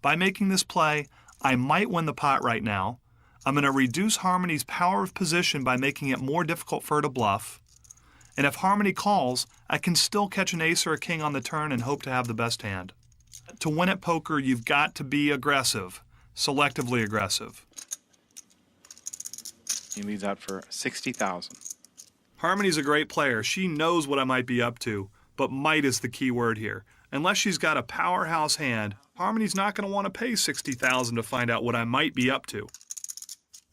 By making this play, I might win the pot right now. I'm going to reduce Harmony's power of position by making it more difficult for her to bluff. And if Harmony calls, I can still catch an ace or a king on the turn and hope to have the best hand. To win at poker, you've got to be aggressive, selectively aggressive. He leads out for 60,000. Harmony's a great player. She knows what I might be up to, but might is the key word here. Unless she's got a powerhouse hand, Harmony's not going to want to pay 60,000 to find out what I might be up to.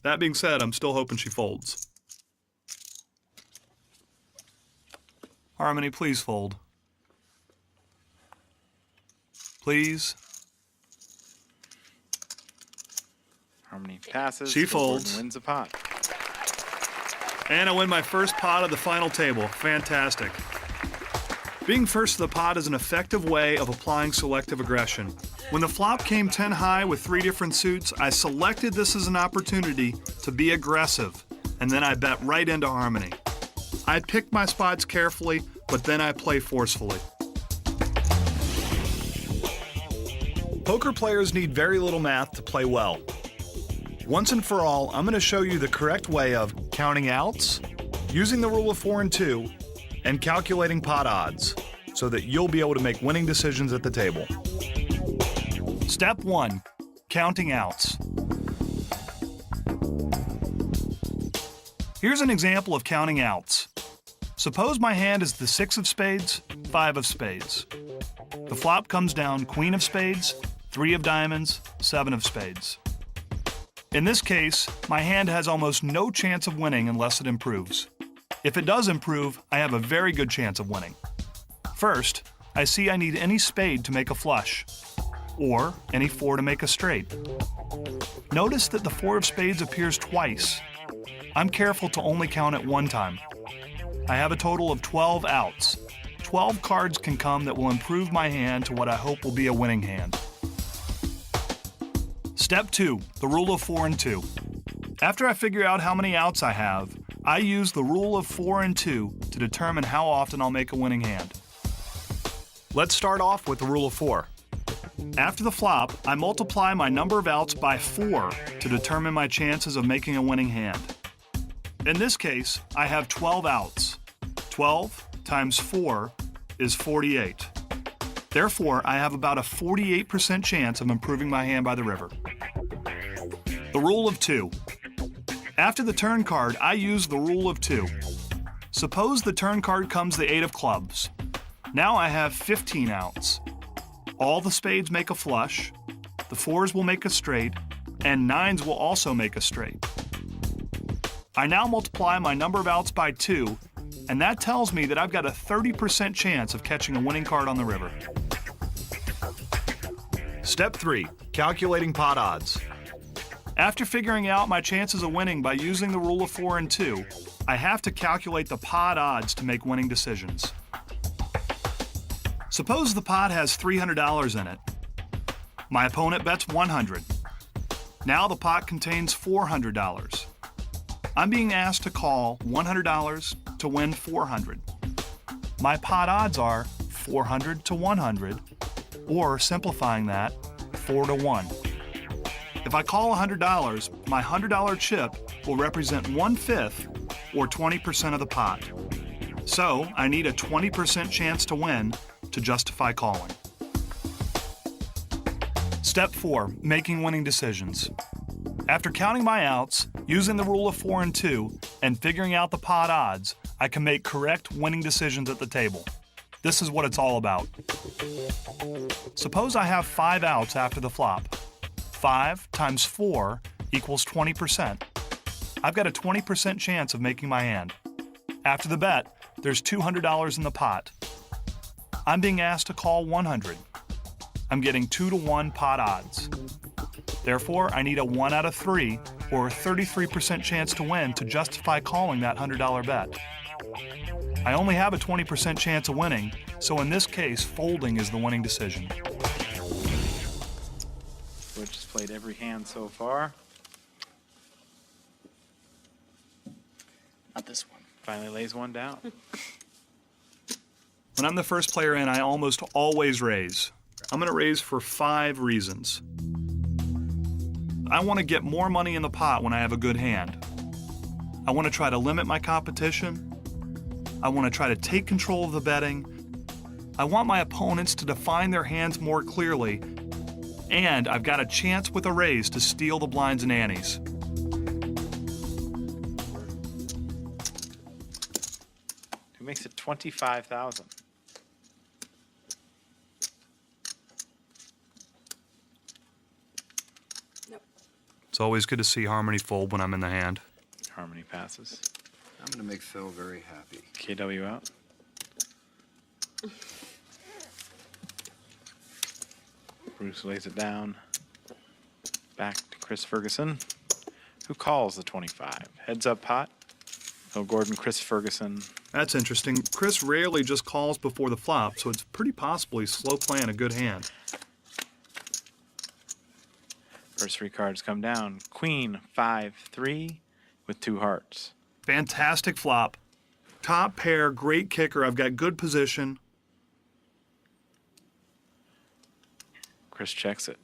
That being said, I'm still hoping she folds. Harmony, please fold. Please. Harmony passes. She folds. And wins a pot. And I win my first pot of the final table. Fantastic. Being first to the pot is an effective way of applying selective aggression. When the flop came 10 high with 3 different suits, I selected this as an opportunity to be aggressive, and then I bet right into Harmony. I pick my spots carefully, but then I play forcefully. Poker players need very little math to play well. Once and for all, I'm going to show you the correct way of counting outs, using the rule of 4 and 2, and calculating pot odds, so that you'll be able to make winning decisions at the table. Step 1, counting outs. Here's an example of counting outs. Suppose my hand is the 6 of spades, 5 of spades. The flop comes down Queen of spades, 3 of diamonds, 7 of spades. In this case, my hand has almost no chance of winning unless it improves. If it does improve, I have a very good chance of winning. First, I see I need any spade to make a flush, or any 4 to make a straight. Notice that the 4 of spades appears twice. I'm careful to only count it 1 time. I have a total of 12 outs. 12 cards can come that will improve my hand to what I hope will be a winning hand. Step 2, the rule of 4 and 2. After I figure out how many outs I have, I use the rule of 4 and 2 to determine how often I'll make a winning hand. Let's start off with the rule of 4. After the flop, I multiply my number of outs by 4 to determine my chances of making a winning hand. In this case, I have 12 outs. 12 times 4 is 48. Therefore, I have about a 48% chance of improving my hand by the river. The rule of 2. After the turn card, I use the rule of 2. Suppose the turn card comes the 8 of clubs. Now I have 15 outs. All the spades make a flush, the 4s will make a straight, and 9s will also make a straight. I now multiply my number of outs by 2, and that tells me that I've got a 30% chance of catching a winning card on the river. Step 3, calculating pot odds. After figuring out my chances of winning by using the rule of 4 and 2, I have to calculate the pot odds to make winning decisions. Suppose the pot has $300 in it. My opponent bets $100. Now the pot contains $400. I'm being asked to call $100 to win $400. My pot odds are 400 to 100, or simplifying that, 4 to 1. If I call $100, my $100 chip will represent 1/5 or 20% of the pot. So I need a 20% chance to win to justify calling. Step 4, making winning decisions. After counting my outs, using the rule of 4 and 2, and figuring out the pot odds, I can make correct winning decisions at the table. This is what it's all about. Suppose I have 5 outs after the flop. 5 times 4 equals 20%. I've got a 20% chance of making my hand. After the bet, there's $200 in the pot. I'm being asked to call 100. I'm getting 2 to 1 pot odds. Therefore, I need a 1 out of 3, or a 33% chance to win to justify calling that $100 bet. I only have a 20% chance of winning, so in this case, folding is the winning decision. Butch has played every hand so far. Not this one. Finally lays one down. When I'm the first player in, I almost always raise. I'm going to raise for 5 reasons. I want to get more money in the pot when I have a good hand. I want to try to limit my competition. I want to try to take control of the betting. I want my opponents to define their hands more clearly. And I've got a chance with a raise to steal the blinds and antes. Who makes it 25,000? Nope. It's always good to see Harmony fold when I'm in the hand. Harmony passes. I'm going to make Phil very happy. KW out. Bruce lays it down. Back to Chris Ferguson, who calls the 25. Heads up pot. Phil Gordon, Chris Ferguson. That's interesting. Chris rarely just calls before the flop, so it's pretty possible he's slow playing a good hand. First three cards come down. Queen, 5-3 with 2 hearts. Fantastic flop. Top pair, great kicker. I've got good position. Chris checks it.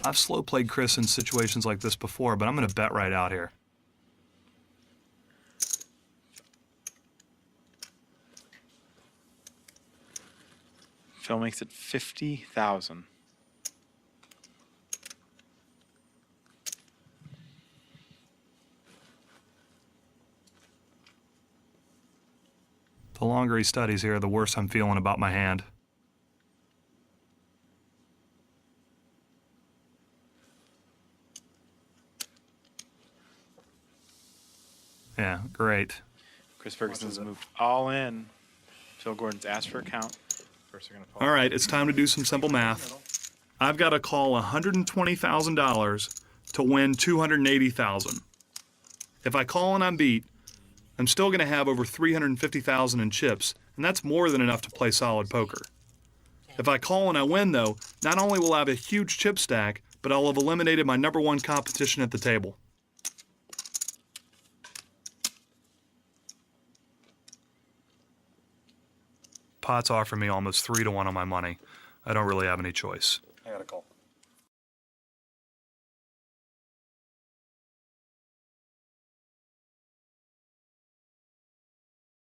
I've slow played Chris in situations like this before, but I'm going to bet right out here. Phil makes it 50,000. The longer he studies here, the worse I'm feeling about my hand. Yeah, great. Chris Ferguson's moved all in. Phil Gordon's asked for a count. First, they're going to All right, it's time to do some simple math. I've got to call $120,000 to win $280,000. If I call and I'm beat, I'm still going to have over $350,000 in chips, and that's more than enough to play solid poker. If I call and I win, though, not only will I have a huge chip stack, but I'll have eliminated my #1 competition at the table. Pot's offering me almost 3-1 on my money. I don't really have any choice. I got a call.